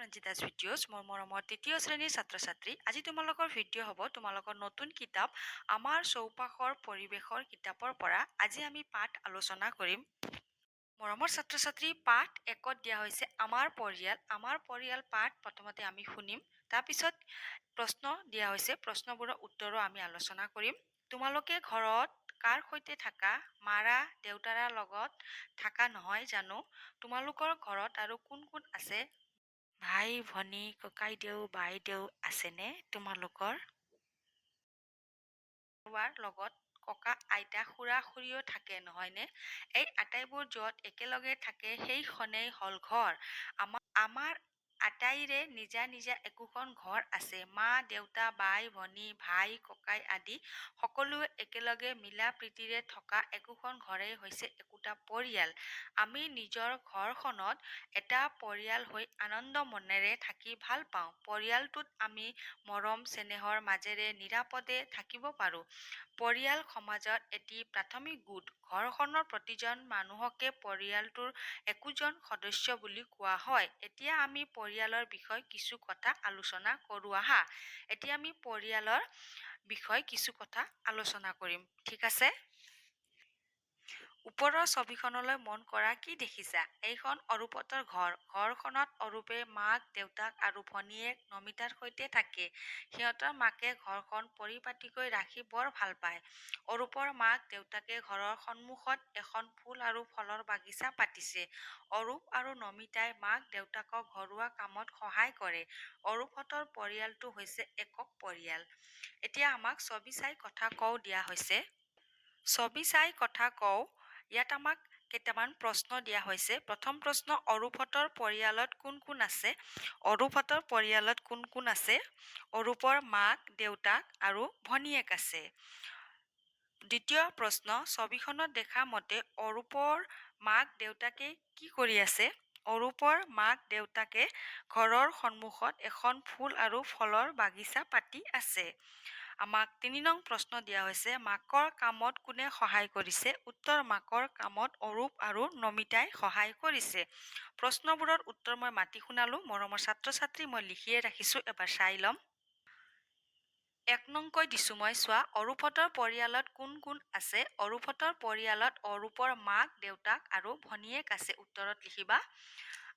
ৰঞ্জিতাছ videos মোৰ মৰমৰ তৃতীয় শ্ৰেণীৰ ছাত্ৰ ছাত্ৰী। আজি তোমালোকৰ ভিডিঅ' হ'ব তোমালোকৰ নতুন কিতাপ আমাৰ চৌপাশৰ পৰিৱেশৰ কিতাপৰ পৰা। আজি আমি পাঠ আলোচনা কৰিম। মৰমৰ ছাত্ৰ ছাত্ৰী, পাঠ 1ত দিয়া হৈছে আমাৰ পৰিয়াল। আমাৰ পৰিয়াল পাঠ প্ৰথমতে আমি শুনিম, তাৰপিছত প্ৰশ্ন দিয়া হৈছে, প্ৰশ্নবোৰৰ উত্তৰো আমি আলোচনা কৰিম। তোমালোকে ঘৰত কাৰ সৈতে থাকা? মাৰা দেউতাৰ লগত থাকা নহয় জানো? তোমালোকৰ ঘৰত আৰু কোন কোন আছে? ভাই ভনী ককাইদেউ বাইদেউ আছেনে তোমালোকৰ? লগত ককা আইতা খুৰা খুৰীও থাকে নহয়নে? এই আটাইবোৰ য'ত একেলগে থাকে সেইখনেই হ'ল ঘৰ। আমাৰ আটাইৰে নিজা নিজা একোখন ঘৰ আছে। মা দেউতা বাই ভনী ভাই ককাই আদি সকলোৱে একেলগে মিলা প্ৰীতিৰে থকা একোখন ঘৰেই হৈছে একোটা পৰিয়াল। আমি নিজৰ ঘৰখনত এটা পৰিয়াল হৈ আনন্দ মনেৰে থাকি ভাল পাওঁ। পৰিয়ালটোত আমি মৰম চেনেহৰ মাজেৰে নিৰাপদে থাকিব পাৰোঁ। পৰিয়াল সমাজৰ এটি প্ৰাথমিক গোট। ঘৰখনৰ প্ৰতিজন মানুহকে পৰিয়ালটোৰ একোজন সদস্য বুলি কোৱা হয়। এতিয়া আমি পৰিয়ালৰ বিষয়ে কিছু কথা আলোচনা কৰোঁ আহা। এতিয়া আমি পৰিয়ালৰ বিষয়ে কিছু কথা আলোচনা কৰিম, ঠিক আছে? ওপৰৰ ছবিখনলৈ মন কৰা, কি দেখিছা? এইখন অৰূপহঁতৰ ঘৰ। ঘৰখনত অৰূপে মাক দেউতাক আৰু ভনীয়েক নমিতাৰ সৈতে থাকে। সিহঁতৰ মাকে ঘৰখন পৰিপাটিকৈ ৰাখি বৰ ভাল পায়। অৰূপৰ মাক দেউতাকে ঘৰৰ সন্মুখত এখন ফুল আৰু ফলৰ বাগিচা পাতিছে। অৰূপ আৰু নমিতাই মাক দেউতাকক ঘৰুৱা কামত সহায় কৰে। অৰূপহঁতৰ পৰিয়ালটো হৈছে একক পৰিয়াল। এতিয়া আমাক ছবি চাই কথা কওঁ দিয়া হৈছে। ছবি চাই কথা কওঁ। ইয়াত আমাক কেইটামান প্ৰশ্ন দিয়া হৈছে। প্ৰথম প্ৰশ্ন, অৰূপহঁতৰ পৰিয়ালত কোন কোন আছে? অৰূপহঁতৰ পৰিয়ালত কোন কোন আছে? অৰূপৰ মাক দেউতাক আৰু ভনীয়েক আছে। দ্বিতীয় প্ৰশ্ন, ছবিখনত দেখা মতে অৰূপৰ মাক দেউতাকে কি কৰি আছে? অৰূপৰ মাক দেউতাকে ঘৰৰ সন্মুখত এখন ফুল আৰু ফলৰ বাগিচা পাতি আছে। আমাক 3 নং প্ৰশ্ন দিয়া হৈছে, মাকৰ কামত কোনে সহায় কৰিছে? উত্তৰ, মাকৰ কামত অৰূপ আৰু নমিতাই সহায় কৰিছে। প্ৰশ্নবোৰৰ উত্তৰ মই মাতি শুনালো। মৰমৰ ছাত্ৰ ছাত্ৰী, মই লিখিয়ে ৰাখিছোঁ, এবাৰ চাই ল'ম। 1 নংকৈ দিছোঁ মই, চোৱা। অৰূপহঁতৰ পৰিয়ালত কোন কোন আছে? অৰূপহঁতৰ পৰিয়ালত অৰূপৰ মাক দেউতাক আৰু ভনীয়েক আছে। উত্তৰত লিখিবা।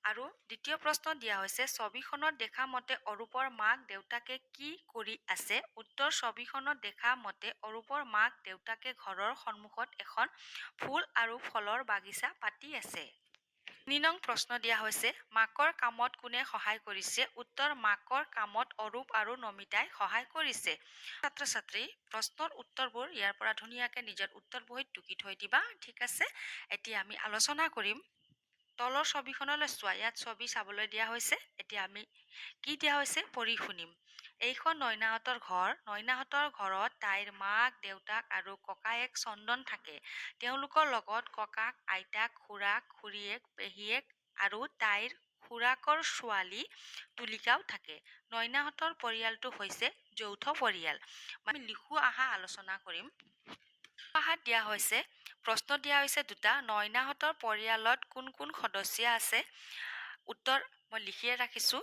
আৰু দ্বিতীয় প্ৰশ্ন দিয়া হৈছে, ছবিখনত দেখা মতে অৰূপৰ মাক দেউতাকে কি কৰি আছে? উত্তৰ, ছবিখনত দেখা মতে অৰূপৰ মাক দেউতাকে ঘৰৰ সন্মুখত এখন ফুল আৰু ফলৰ বাগিচা পাতি আছে। 3 নং প্ৰশ্ন দিয়া হৈছে, মাকৰ কামত কোনে সহায় কৰিছে? উত্তৰ, মাকৰ কামত অৰূপ আৰু নমিতাই সহায় কৰিছে। ছাত্ৰ ছাত্ৰী, প্ৰশ্নৰ উত্তৰবোৰ ইয়াৰ পৰা ধুনীয়াকৈ নিজৰ উত্তৰ বহীত টুকি থৈ দিবা, ঠিক আছে? এতিয়া আমি আলোচনা কৰিম। তলৰ ছবিখনলৈ চোৱা। ইয়াত ছবি চাবলৈ দিয়া হৈছে। এতিয়া আমি কি দিয়া হৈছে পঢ়ি শুনিম। এইখন নয়নাহঁতৰ ঘৰ। নয়নাহঁতৰ ঘৰত তাইৰ মাক দেউতাক আৰু ককায়েক চন্দন থাকে। তেওঁলোকৰ লগত ককাক আইতাক খুৰাক খুৰীয়েক পেহীয়েক আৰু তাইৰ খুৰাকৰ ছোৱালী তুলিকাও থাকে। নয়নাহঁতৰ পৰিয়ালটো হৈছে যৌথ পৰিয়াল। আমি লিখো আহা, আলোচনা কৰিম। আহাত দিয়া হৈছে, প্ৰশ্ন দিয়া হৈছে 2টা। নয়নাহঁতৰ পৰিয়ালত কোন কোন সদস্য আছে? উত্তৰ মই লিখিয়ে ৰাখিছোঁ।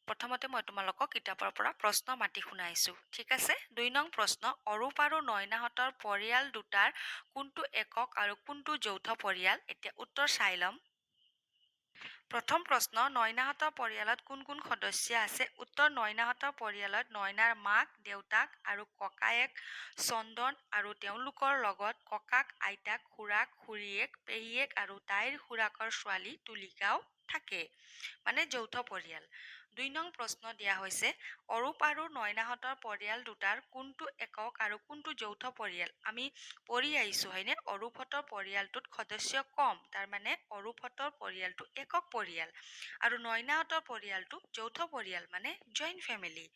প্ৰথমতে মই তোমালোকক কিতাপৰ পৰা প্ৰশ্ন মাতি শুনাইছোঁ, ঠিক আছে? 2 নং প্ৰশ্ন, অৰূপ আৰু নয়নাহঁতৰ পৰিয়াল দুটাৰ কোনটো একক আৰু কোনটো যৌথ পৰিয়াল? এতিয়া উত্তৰ চাই ল'ম। প্ৰথম প্ৰশ্ন, নয়নাহঁতৰ পৰিয়ালত কোন কোন সদস্য আছে? উত্তৰ, নয়নাহঁতৰ পৰিয়ালত নয়নাৰ মাক দেউতাক আৰু ককায়েক চন্দন আৰু তেওঁলোকৰ লগত ককাক আইতাক খুৰাক খুৰীয়েক পেহীয়েক আৰু তাইৰ খুৰাকৰ ছোৱালী তুলিকাও থাকে, মানে যৌথ পৰিয়াল। 2 নং প্ৰশ্ন দিয়া হৈছে, অৰূপ আৰু নয়নাহঁতৰ পৰিয়াল দুটাৰ কোনটো একক আৰু কোনটো যৌথ পৰিয়াল? আমি পঢ়ি আহিছোঁ হয়নে? অৰূপহঁতৰ পৰিয়ালটোত সদস্য কম, তাৰমানে অৰূপহঁতৰ পৰিয়ালটো একক পৰিয়াল আৰু নয়নাহঁতৰ পৰিয়ালটো যৌথ পৰিয়াল, মানে জইণ্ট ফেমিলি।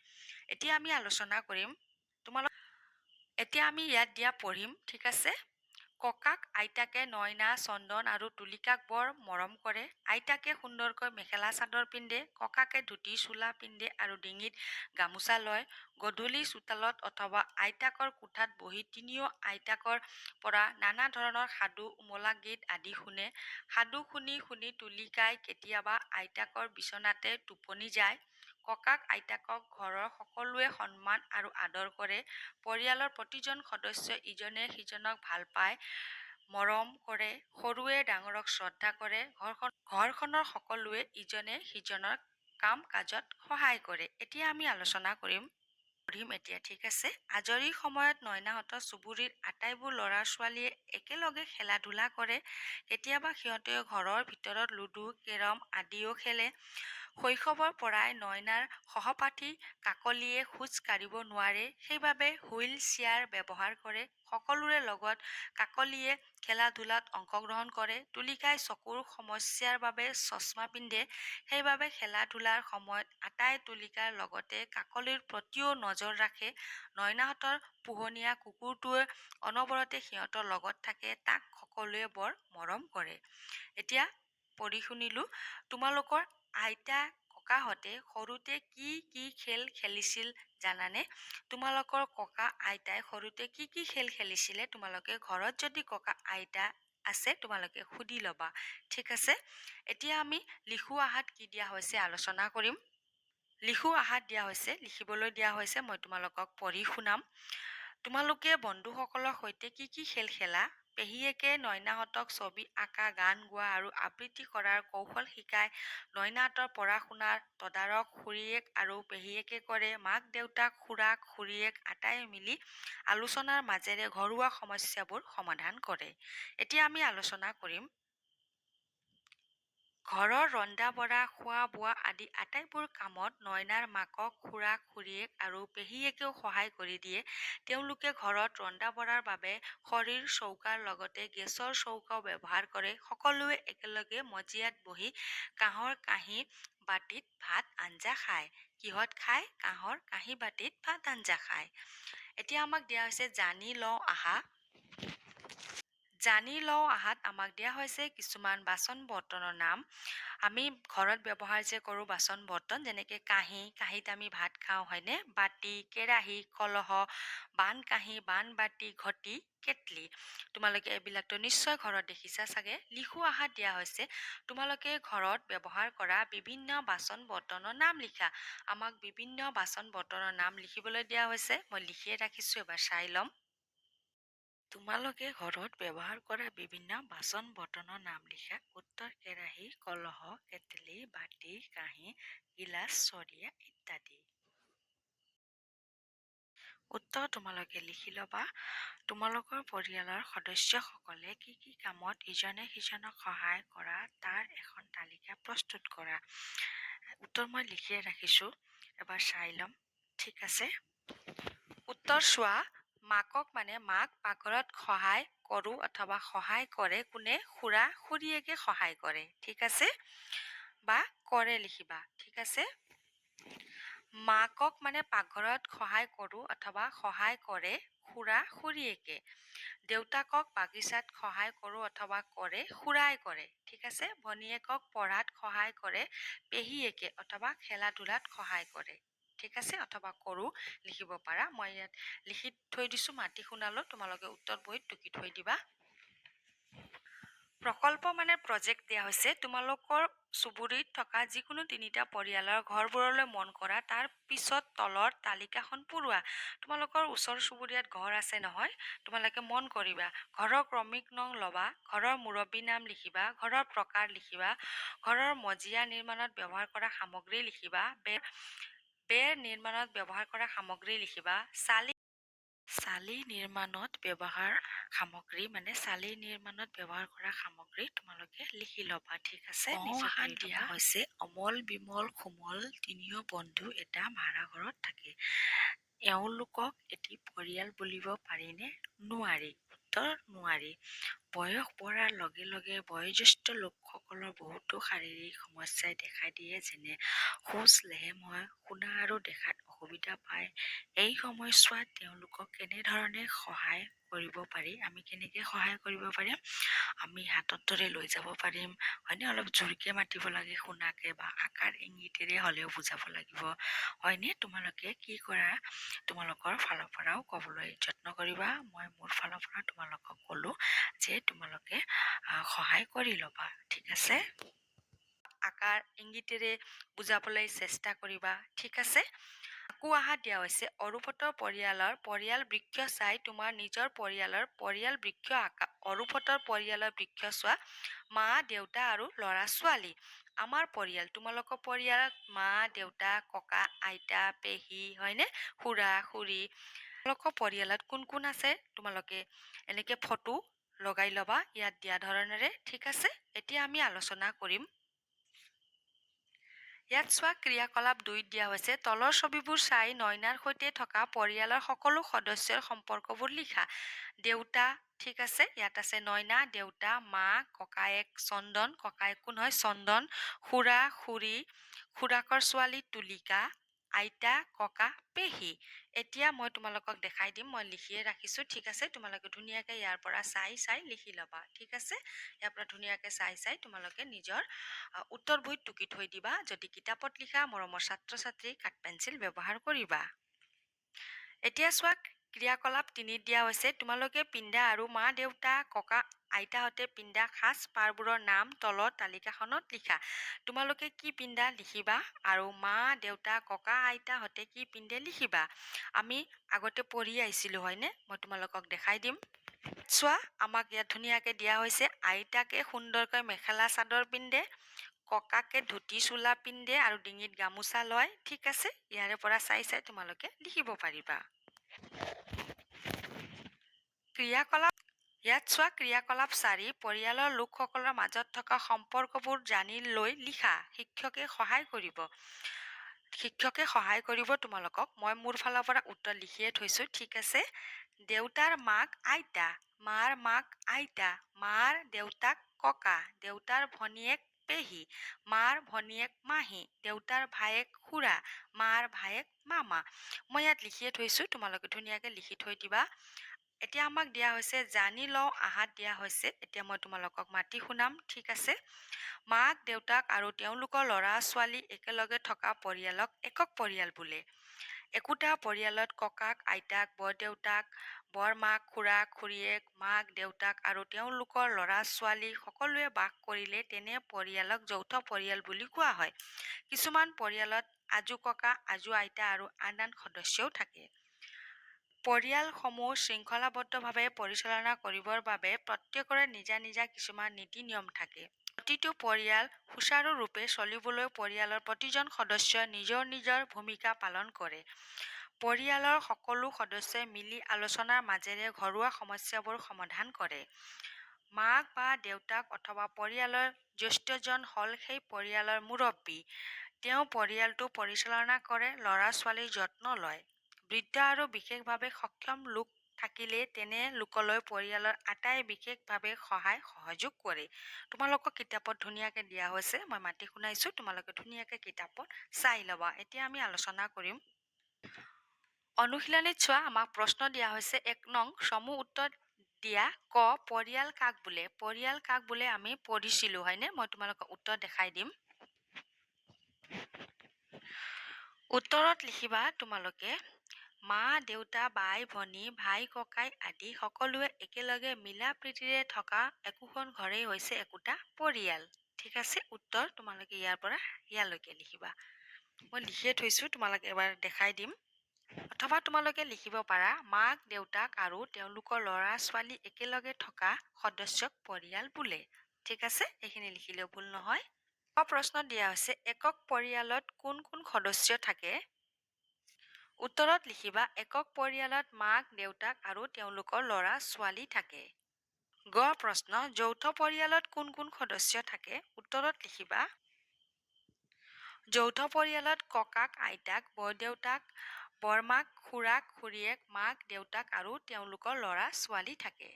এতিয়া আমি আলোচনা কৰিম। এতিয়া আমি ইয়াত দিয়া পঢ়িম, ঠিক আছে? ককাক আইতাকে নয়না, চন্দন আৰু তুলিকাক বৰ মৰম কৰে। আইতাকে সুন্দৰকৈ মেখেলা চাদৰ পিন্ধে, ককাকে ধুতি চোলা পিন্ধে আৰু ডিঙিত গামোচা লয়। গধূলি চোতালত অথবা আইতাকৰ কোঠাত বহি তিনিও আইতাকৰ পৰা নানা ধৰণৰ সাধু, উমলা গীত আদি শুনে। সাধু শুনি শুনি তুলিকাই কেতিয়াবা আইতাকৰ বিচনাতে টোপনি যায়। ককাক আইতাকক ঘৰৰ সকলোৱে সন্মান আৰু আদৰ কৰে। পৰিয়ালৰ প্ৰতিজন সদস্যই ইজনে সিজনক ভাল পায়, মৰম কৰে। সৰুৱে ডাঙৰক শ্ৰদ্ধা কৰে। ঘৰখনৰ সকলোৱে ইজনে সিজনৰ কাম কাজত সহায় কৰে। এতিয়া আমি আলোচনা কৰিম এতিয়া, ঠিক আছে? আজৰি সময়ত নয়নাহঁতৰ চুবুৰীৰ আটাইবোৰ ল'ৰা ছোৱালীয়ে একেলগে খেলা ধূলা কৰে। কেতিয়াবা সিহঁতে ঘৰৰ ভিতৰত লুডু, কেৰম আদিও খেলে। শৈশৱৰ পৰাই নয়নাৰ সহপাঠী কাকলিয়ে খোজ কাঢ়িব নোৱাৰে, সেইবাবে হুইল চেয়াৰ ব্যৱহাৰ কৰে। সকলোৰে লগত কাকলিয়ে খেলা ধূলাত অংশগ্ৰহণ কৰে। তুলিকাই চকুৰ সমস্যাৰ বাবে চশমা পিন্ধে, সেইবাবে খেলা ধূলাৰ সময়ত আটাই তুলিকাৰ লগতে কাকলিৰ প্ৰতিও নজৰ ৰাখে। নয়নাহঁতৰ পোহনীয়া কুকুৰটোৱে অনবৰতে সিহঁতৰ লগত থাকে, তাক সকলোৱে বৰ মৰম কৰে। এতিয়া পঢ়ি শুনিলো। তোমালোকৰ আইতা ককাহঁতে সৰুতে কি কি খেল খেলিছিল জানানে? তোমালোকৰ ককা আইতাই সৰুতে কি কি খেল খেলিছিলে তোমালোকে ঘৰত যদি ককা আইতা আছে তোমালোকে সুধি ল'বা, ঠিক আছে? এতিয়া আমি লিখু আহাত কি দিয়া হৈছে আলোচনা কৰিম। লিখু আহাত দিয়া হৈছে, লিখিবলৈ দিয়া হৈছে, মই তোমালোকক পঢ়ি শুনাম। তোমালোকে বন্ধুসকলৰ সৈতে কি কি খেল খেলা? পেহীয়েকে নয়নাহঁতক ছবি আঁকা, গান গোৱা আৰু আবৃত্তি কৰাৰ কৌশল শিকায়। নয়নাহঁতৰ পঢ়া শুনাৰ তদাৰক খুৰীয়েক আৰু পেহীয়েকে কৰে। মাক দেউতাক, খুৰাক খুৰীয়েক আটাই মিলি আলোচনাৰ মাজেৰে ঘৰুৱা সমস্যাবোৰ সমাধান কৰে। এতিয়া আমি আলোচনা কৰিম ঘৰৰ ৰন্ধা বঢ়া, খোৱা বোৱা আদি আটাইবোৰ কামত নয়নাৰ মাকক খুৰাক খুৰীয়েক আৰু পেহীয়েকেও সহায় কৰি দিয়ে। তেওঁলোকে ঘৰত ৰন্ধা বঢ়াৰ বাবে খৰিৰ চৌকাৰ লগতে গেছৰ চৌকাও ব্যৱহাৰ কৰে। সকলোৱে একেলগে মজিয়াত বহি কাঁহৰ কাঁহী বাতিত ভাত আঞ্জা খায়। কিহত খায়? কাঁহৰ কাঁহী বাতিত ভাত আঞ্জা খায়। এতিয়া আমাক দিয়া হৈছে জানি লওঁ আহা। জানি লওঁ আহাত আমাক দিয়া হৈছে কিছুমান বাচন বৰ্তনৰ নাম। আমি ঘৰত ব্যৱহাৰ যে কৰোঁ বাচন বৰ্তন, যেনেকৈ কাঁহী, কাঁহীত আমি ভাত খাওঁ, হয়নে? বাতি, কেৰাহী, কলহ, বান কাঁহী, বান বাতি, ঘটি, কেটলি। তোমালোকে এইবিলাকতো নিশ্চয় ঘৰত দেখিছা চাগে। লিখু আহাত দিয়া হৈছে তোমালোকে ঘৰত ব্যৱহাৰ কৰা বিভিন্ন বাচন বৰ্তনৰ নাম লিখা। আমাক বিভিন্ন বাচন বৰ্তনৰ নাম লিখিবলৈ দিয়া হৈছে, মই লিখিয়ে ৰাখিছোঁ, এবাৰ চাই ল'ম। তোমালোকে ঘৰত ব্যৱহাৰ কৰা বিভিন্ন বাচন বৰ্তনৰ নাম লিখা। উত্তৰ কেৰাহী, কলহ, কেটলি, বাতি, কাঁহী, গিলাচ, চৰিয়া ইত্যাদি। উত্তৰ তোমালোকে লিখি ল'বা। তোমালোকৰ পৰিয়ালৰ সদস্যসকলে কি কি কামত ইজনে সিজনক সহায় কৰা তাৰ এখন তালিকা প্ৰস্তুত কৰা। উত্তৰ মই লিখিয়ে ৰাখিছোঁ, এবাৰ চাই ল'ম, ঠিক আছে? উত্তৰ চোৱা। মাকক মানে মাক পাকঘৰত সহায় কৰোঁ অথবা সহায় কৰে কোনে? খুৰা খুৰীয়েকে সহায় কৰে, ঠিক আছে? বা কৰে লিখিবা, ঠিক আছে? মাকক মানে পাকঘৰত সহায় কৰোঁ অথবা সহায় কৰে খুৰা খুৰীয়েকে। দেউতাকক বাগিচাত সহায় কৰোঁ অথবা কৰে খুৰাই কৰে, ঠিক আছে? ভনীয়েকক পঢ়াত সহায় কৰে পেহীয়েকে অথবা খেলা ধূলাত সহায় কৰে, ঠিক আছে? অথবা কৰোঁ লিখিব পাৰা। মই ইয়াত লিখি থৈ দিছোঁ, মাতি শুনালোঁ, তোমালোকে উত্তৰ বহীত টুকি থৈ দিবা। প্ৰকল্প মানে প্ৰজেক্ট দিয়া হৈছে। তোমালোকৰ চুবুৰীত থকা যিকোনো তিনিটা পৰিয়ালৰ ঘৰবোৰলৈ মন কৰা, তাৰ পিছত তলৰ তালিকাখন পূৰোৱা। তোমালোকৰ ওচৰ চুবুৰীয়াত ঘৰ আছে নহয়, তোমালোকে মন কৰিবা। ঘৰৰ ক্ৰমিক নং ল'বা, ঘৰৰ মুৰব্বীৰ নাম লিখিবা, ঘৰৰ প্ৰকাৰ লিখিবা, ঘৰৰ মজিয়া নিৰ্মাণত ব্যৱহাৰ কৰা সামগ্ৰী লিখিবা, বেৰ নিৰ্মাণত ব্যৱহাৰ কৰা সামগ্ৰী লিখিবা, চালি নিৰ্মাণত ব্যৱহাৰ সামগ্ৰী মানে চালি নিৰ্মাণত ব্যৱহাৰ কৰা সামগ্ৰী তোমালোকে লিখি ল'বা, ঠিক আছে? আহাত দিয়া হৈছে অমল, বিমল, সুমল তিনিও বন্ধু এটা ভাড়াঘৰত থাকে। এওঁলোকক এটি পৰিয়াল বুলিব পাৰিনে? নোৱাৰি। উত্তৰ নোৱাৰি। বয়স বঢ়াৰ লগে লগে বয়োজ্যেষ্ঠ লোকসকলৰ বহুতো শাৰীৰিক সমস্যাই দেখা দিয়ে, যেনে শৌচ, লেহেম হয়, শুনা আৰু দেখাত অসুবিধা পায়। এই সময়ছোৱাত তেওঁলোকক কেনেধৰণে সহায় কৰিব পাৰি? আমি কেনেকে সহায় কৰিব পাৰিম? আমি হাতত ধৰি লৈ যাব পাৰিম, হয়নে? অলপ জোৰকে মাতিব লাগে, শুনাকে, বা আকাৰ ইংগিতেৰে হ'লেও বুজাব লাগিব, হয়নে? তোমালোকে কি কৰা, তোমালোকৰ ফালৰ পৰাও ক'বলৈ যত্ন কৰিবা। মই মোৰ ফালৰ পৰা তোমালোকক ক'লো যে তোমালোকে সহায় কৰি ল'বা, ঠিক আছে? আকাৰ ইংগিতেৰে বুজাবলৈ চেষ্টা কৰিবা, ঠিক আছে? আকৌ আহাত দিয়া হৈছে অৰূপতৰ পৰিয়াল বৃক্ষ চাই তোমাৰ নিজৰ পৰিয়াল বৃক্ষ আঁকা। অৰূপতৰ পৰিয়ালৰ বৃক্ষ চোৱা, মা, দেউতা আৰু ল'ৰা ছোৱালী। আমাৰ পৰিয়াল, তোমালোকৰ পৰিয়ালত মা, দেউতা, ককা, আইতা, পেহী, হয়নে? খুৰা, খুৰী। তোমালোকৰ পৰিয়ালত কোন কোন আছে? তোমালোকে এনেকে ফটো লগাই ল'বা ইয়াত দিয়া ধৰণেৰে, ঠিক আছে? এতিয়া আমি আলোচনা কৰিম। ইয়াত চোৱা, ক্ৰিয়াকলাপ 2 দিয়া হৈছে। তলৰ ছবিবোৰ চাই নয়নাৰ সৈতে থকা পৰিয়ালৰ সকলো সদস্যৰ সম্পৰ্কবোৰ লিখা। দেউতা, ঠিক আছে, ইয়াত আছে নয়না, দেউতা, মা, ককায়েক চন্দন, ককায়েক কোন হয়? চন্দন, খুৰা, খুৰী, খুৰাকৰ ছোৱালী তুলিকা, আইতা, ককা, পেহী। এতিয়া মই তোমালোকক দেখাই দিম, মই লিখিয়ে ৰাখিছোঁ, ঠিক আছে? তোমালোকে ধুনীয়াকে ইয়াৰ পৰা চাই লিখি ল'বা, ঠিক আছে? ইয়াৰ পৰা ধুনীয়াকে চাই তোমালোকে নিজৰ উত্তৰ বহীত টুকি থৈ দিবা। যদি কিতাপত লিখা, মৰমৰ ছাত্ৰ ছাত্ৰী, কাঠ পেঞ্চিল ব্যৱহাৰ কৰিবা। এতিয়া চোৱা, ক্ৰিয়াকলাপ 3 দিয়া হৈছে। তোমালোকে পিন্ধা আৰু মা, দেউতা, ককা, আইতাহঁতে পিন্ধা সাজ পাৰবোৰৰ নাম তলৰ তালিকাখনত লিখা। তোমালোকে কি পিন্ধা লিখিবা, আৰু মা, দেউতা, ককা, আইতাহঁতে কি পিন্ধে লিখিবা। আমি আগতে পঢ়ি আহিছিলোঁ, হয়নে? মই তোমালোকক দেখাই দিম। চোৱা, আমাক ইয়াত ধুনীয়াকে দিয়া হৈছে। আইতাকে সুন্দৰকৈ মেখেলা চাদৰ পিন্ধে, ককাকে ধুতি চোলা পিন্ধে আৰু ডিঙিত গামোচা লয়, ঠিক আছে? ইয়াৰে পৰা চাই তোমালোকে লিখিব পাৰিবা। ক্ৰিয়াকলাপ, ইয়াত চোৱা, ক্ৰিয়াকলাপ 4, পৰিয়ালৰ লোকসকলৰ মাজত থকা সম্পৰ্কবোৰ জানি লৈ লিখা। শিক্ষকে সহায় কৰিব তোমালোকক। মই মোৰ ফালৰ পৰা উত্তৰ লিখিয়ে থৈছোঁ, ঠিক আছে? দেউতাৰ মাক আইতা, মাৰ মাক আইতা, মাৰ দেউতাক ককা, দেউতাৰ ভনীয়েক পেহী, মাৰ ভনীয়েক মাহী, দেউতাৰ ভায়েক খুৰা, মাৰ ভায়েক মামা। মই ইয়াত লিখিয়ে থৈছোঁ, তোমালোকে ধুনীয়াকে লিখি থৈ দিবা। এতিয়া আমাক দিয়া হৈছে জানি লওঁ আহাত দিয়া হৈছে। এতিয়া মই তোমালোকক মাতি শুনাম, ঠিক আছে? মাক, দেউতাক আৰু তেওঁলোকৰ ল'ৰা ছোৱালী একেলগে থকা পৰিয়ালক একক পৰিয়াল বোলে। একোটা পৰিয়ালত ককাক, আইতাক, বৰদেউতাক, বৰমাক, খুৰা, খুৰীয়েক, মাক, দেউতাক আৰু তেওঁলোকৰ ল'ৰা ছোৱালী সকলোৱে বাস কৰিলে তেনে পৰিয়ালক যৌথ পৰিয়াল বুলি কোৱা হয়। কিছুমান পৰিয়ালত আজু ককা, আজু আইতা আৰু আন সদস্যও থাকে। পৰিয়ালসমূহ শৃংখলাবদ্ধভাৱে পৰিচালনা কৰিবৰ বাবে প্ৰত্যেকৰে নিজা নিজা কিছুমান নীতি নিয়ম থাকে। প্ৰতিটো পৰিয়াল সুচাৰুৰূপে চলিবলৈ পৰিয়ালৰ প্ৰতিজন সদস্যই নিজৰ ভূমিকা পালন কৰে। পৰিয়ালৰ সকলো সদস্যই মিলি আলোচনাৰ মাজেৰে ঘৰুৱা সমস্যাবোৰ সমাধান কৰে। মাক বা দেউতাক অথবা পৰিয়ালৰ জ্যেষ্ঠজন হ'ল সেই পৰিয়ালৰ মুৰব্বী। তেওঁ পৰিয়ালটো পৰিচালনা কৰে, ল'ৰা ছোৱালীৰ যত্ন লয়। বৃদ্ধ আৰু বিশেষভাৱে সক্ষম লোক থাকিলে তেনে লোকলৈ পৰিয়ালৰ আটাই বিশেষভাৱে সহায় সহযোগ কৰে। তোমালোকক কিতাপত ধুনীয়াকে দিয়া হৈছে, মই মাতি শুনাইছোঁ, তোমালোকে ধুনীয়াকে কিতাপত চাই ল'বা। এতিয়া আমি আলোচনা কৰিম। অনুশীলনীত চোৱা, আমাক প্ৰশ্ন দিয়া হৈছে 1 নং, সমূহ উত্তৰ দিয়া। ক, পৰিয়াল কাক বোলে? পৰিয়াল কাক বোলে আমি পঢ়িছিলোঁ, হয়নে? মই তোমালোকক উত্তৰ দেখাই দিম। উত্তৰত লিখিবা তোমালোকে, মা, দেউতা, বাই, ভনী, ভাই, ককাই আদি সকলোৱে একেলগে মিলা প্ৰীতিৰে থকা একোখন ঘৰেই হৈছে একোটা পৰিয়াল, ঠিক আছে? উত্তৰ তোমালোকে ইয়াৰ পৰা ইয়ালৈকে লিখিবা। মই লিখিয়ে থৈছোঁ, তোমালোকে এবাৰ দেখাই দিম। অথবা তোমালোকে লিখিব পাৰা, মাক, দেউতাক আৰু তেওঁলোকৰ ল'ৰা ছোৱালী একেলগে থকা সদস্যক পৰিয়াল বোলে, ঠিক আছে? এইখিনি লিখিলেও ভুল নহয়। প্ৰশ্ন দিয়া হৈছে, একক পৰিয়ালত কোন কোন সদস্য থাকে? উত্তৰত লিখিবা, একক পৰিয়ালত মাক, দেউতাক আৰু তেওঁলোকৰ ল'ৰা ছোৱালী থাকে। গ প্ৰশ্ন, যৌথ পৰিয়ালত কোন কোন সদস্য থাকে? উত্তৰত লিখিবা, যৌথ পৰিয়ালত ককাক, আইতাক, বৰদেউতাক, বৰমাক, খুৰাক, খুৰীয়েক, মাক, দেউতাক আৰু তেওঁলোকৰ ল'ৰা ছোৱালী থাকে।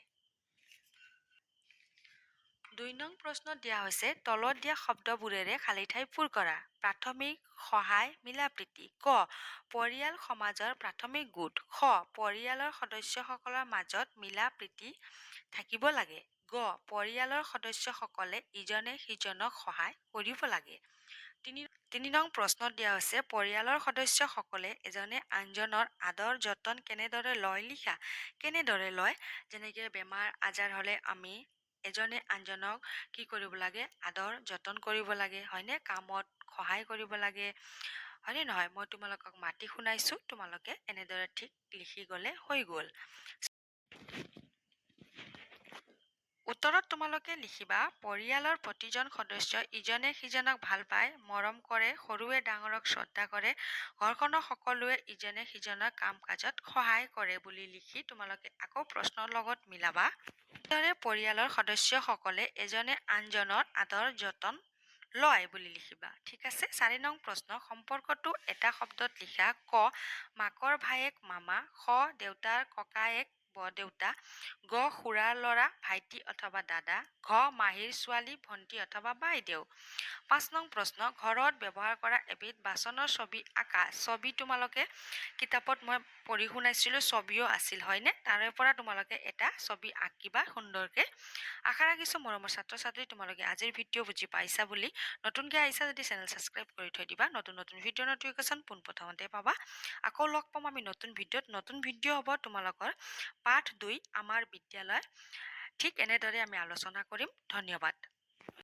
২ নং প্ৰশ্নত দিয়া হৈছে তলত দিয়া শব্দবোৰেৰে খালী ঠাই পূৰ কৰা। প্ৰাথমিক সহায় মিলাপ্ৰীতি। ক পৰিয়াল সমাজৰ প্ৰাথমিক গোট। খ পৰিয়ালৰ সদস্যসকলৰ মাজত মিলা-প্ৰীতি থাকিব লাগে। গ পৰিয়ালৰ সদস্যসকলে ইজনে সিজনক সহায় কৰিব লাগে। তিনি নং প্ৰশ্নত দিয়া হৈছে পৰিয়ালৰ সদস্যসকলে এজনে আনজনৰ আদৰ যতন কেনেদৰে লয় লিখা। কেনেদৰে লয়? যেনেকে বেমাৰ আজাৰ হ'লে আমি এজনে আনজনক কি কৰিব লাগে? আদৰ যতন কৰিব লাগে, হয়নে? কামত সহায় কৰিব লাগে, হয়নে নহয়? মই তোমালোকক মাতি শুনাইছো, তোমালোকে এনেদৰে ঠিক লিখি গ'লে হৈ গ'ল। উত্তৰত তোমালোকে লিখিবা পৰিয়ালৰ প্ৰতিজন সদস্যই ইজনে সিজনক ভাল পায়, মৰম কৰে, সৰুৱে ডাঙৰক শ্ৰদ্ধা কৰে, ঘৰখনৰ সকলোৱে ইজনে সিজনৰ কাম কাজত সহায় কৰে বুলি লিখি তোমালোকে আকৌ প্ৰশ্নৰ লগত মিলাবা। দৰে পৰিয়ালৰ সদস্যসকলে এজনে আনজনৰ আদৰ যতন লয় বুলি লিখিবা। ঠিক আছে। ৪ নং প্ৰশ্ন সম্পৰ্কটো এটা শব্দত লিখা। ক মাকৰ ভায়েক মামা। খ দেউতাৰ ককায়েক বৰদেউতা। গ খুৰাৰ ল'ৰা ভাইটি অথবা দাদা। ঘ মাহীৰ ছোৱালী ভণ্টি অথবা বাইদেউ। ৫ নং প্ৰশ্ন ঘৰত ব্যৱহাৰ কৰা এবিধ বাচনৰ ছবি আঁকা। ছবি তোমালোকে কিতাপত মই পঢ়ি শুনাইছিলোঁ, ছবিও আছিল, হয়নে? তাৰে পৰা তোমালোকে এটা ছবি আঁকিবা সুন্দৰকে। আশা ৰাখিছোঁ মৰমৰ ছাত্ৰ ছাত্ৰী তোমালোকে আজিৰ ভিডিঅ' বুজি পাইছা বুলি। নতুনকৈ আহিছা যদি চেনেল ছাবস্ক্ৰাইব কৰি থৈ দিবা। নতুন নতুন ভিডিঅ' নটিফিকেশ্যন পোনপ্ৰথমতে পাবা। আকৌ লগ পাম আমি নতুন ভিডিঅ'ত। নতুন ভিডিঅ' হ'ব তোমালোকৰ পাঠ ২ আমাৰ বিদ্যালয়। ঠিক এনেদৰে আমি আলোচনা কৰিম। ধন্যবাদ।